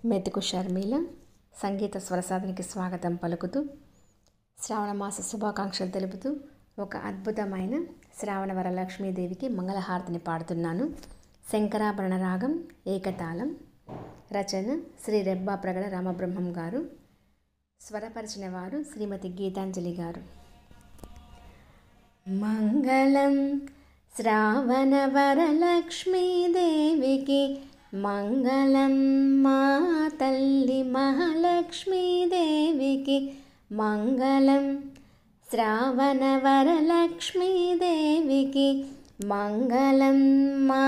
మెతుకు షర్మిల సంగీత స్వరసాధనకి స్వాగతం పలుకుతూ శ్రావణమాస శుభాకాంక్షలు తెలుపుతూ ఒక అద్భుతమైన శ్రావణ వరలక్ష్మీదేవికి మంగళహారతిని పాడుతున్నాను. శంకరాభరణ రాగం ఏకతాళం. రచన శ్రీ రెబ్బా ప్రగడ రామబ్రహ్మం గారు. స్వరపరిచిన వారు శ్రీమతి గీతాంజలి గారు. మంగళం శ్రావణ వరలక్ష్మీదేవికి మంగళం, మా తల్లి మహాలక్ష్మీదేవికి మంగళం. శ్రావణ వరలక్ష్మీదేవికి మంగళం, మా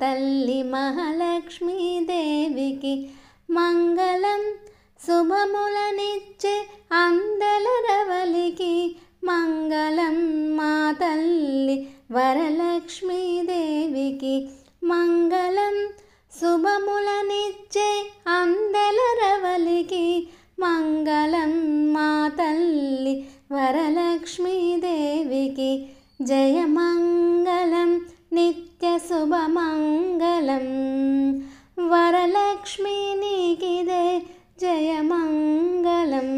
తల్లి మహాలక్ష్మీదేవికి మంగళం. శుభములనిచ్చే అందెల రవలికి మంగళం, మా తల్లి వరలక్ష్మీదేవికి మంగళం. శుభములనిచ్చే అందెల రవలికి మంగళం, మా తల్లి వరలక్ష్మీదేవికి జయమంగళం, నిత్య శుభమంగళం. వరలక్ష్మీ నీకిదే జయమంగళం,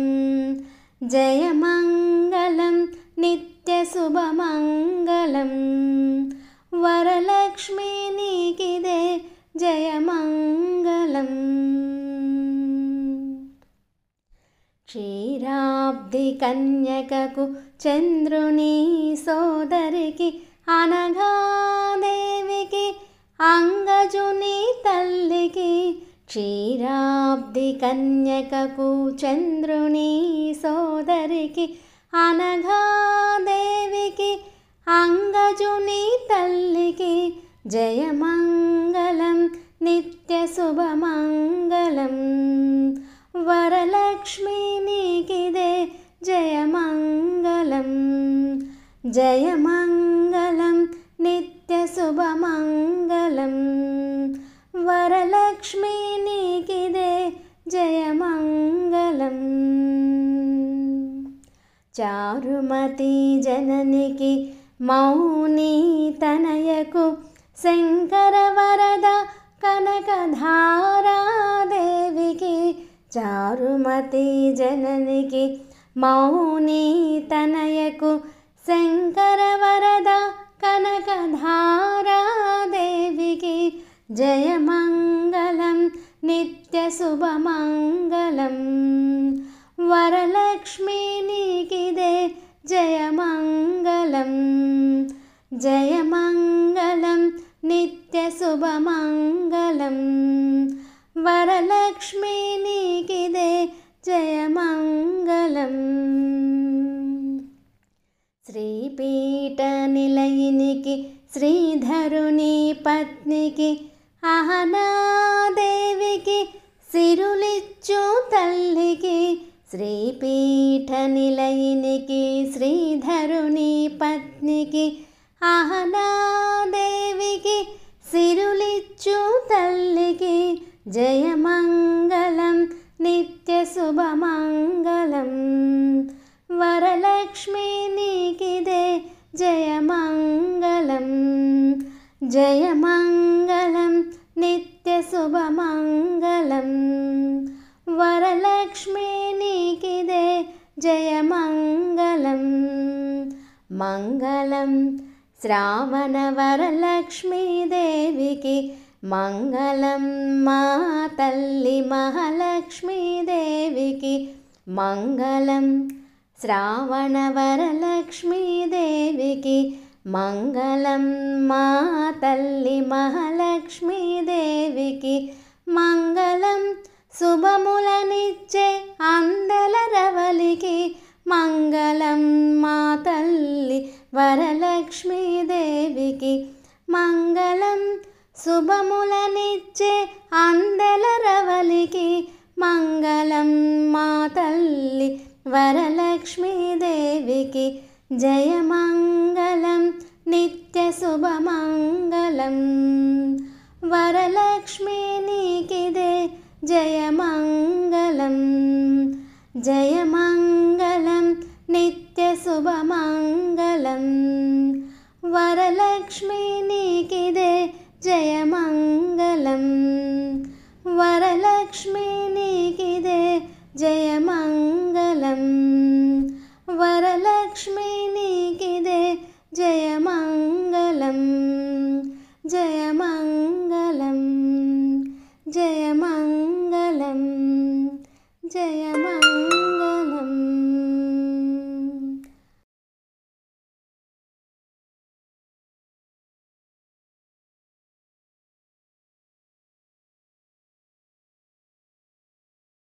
జయమంగళం, నిత్య శుభమంగళం. వరలక్ష్మీ నీకిదే జయమంగళం. క్షీరాబ్ది కన్యకకు చంద్రుని సోదరికి అనఘాదేవికి అంగజుని తల్లికి. క్షీరాబ్ది కన్యకకు చంద్రుని సోదరికి అనఘాదేవికి అంగజుని తల్లికి జయమంగళం, నిత్య శుభమంగళం. వరలక్ష్మీ నీకిదే జయమంగళం, జయమంగళం, నిత్య శుభమంగళం. వరలక్ష్మీ నీకిదే జయమంగళం. చారుమతి జననికి మౌని తనయకు శంకర వరద కనకధారాదేవికి. చారుమతి జననికి మౌని తనయకు శంకర వరద కనకధారాదేవికి జయమంగళం, నిత్య శుభమంగళం. వరలక్ష్మీ నీకిదే జయమంగళం, జయమంగళం, నిత్య శుభమంగళం. వరలక్ష్మీ నీకిదే జయమంగళం. శ్రీపీఠ నిలయినికి శ్రీధరుని పత్నికి అహనాదేవికి సిరులిచ్చు తల్లికి. శ్రీపీఠ నిలయినికి శ్రీధరుని పత్నికి అహనాదేవికి సిరులిచ్చు తల్లికి జయమంగళం, నిత్య శుభమంగళం. వరలక్ష్మీ నీకిదే జయమంగళం, జయమంగళం, నిత్య శుభమంగళం. వరలక్ష్మీ నీకిదే జయమంగళం. మంగళం శ్రావణ వరలక్ష్మీదేవికి మంగళం, మా తల్లి మహాలక్ష్మీదేవికి మంగళం. శ్రావణ వరలక్ష్మీదేవికి మంగళం, మా తల్లి మహాలక్ష్మీదేవికి మంగళం. శుభములనిచ్చే అందెల రవలికి మంగళం, మా తల్లి వరలక్ష్మీదేవికి మంగళం. శుభములనిచ్చే అందెల రవలికి మంగళం, మా తల్లి వరలక్ష్మీదేవికి జయమంగళం, నిత్య శుభమంగళం. వరలక్ష్మీ నీకిదే జయమంగళం, జయమంగళం, నిత్య శుభమంగళం. వరలక్ష్మీ నీకిదే జయమంగళం. వరలక్ష్మీ జయమ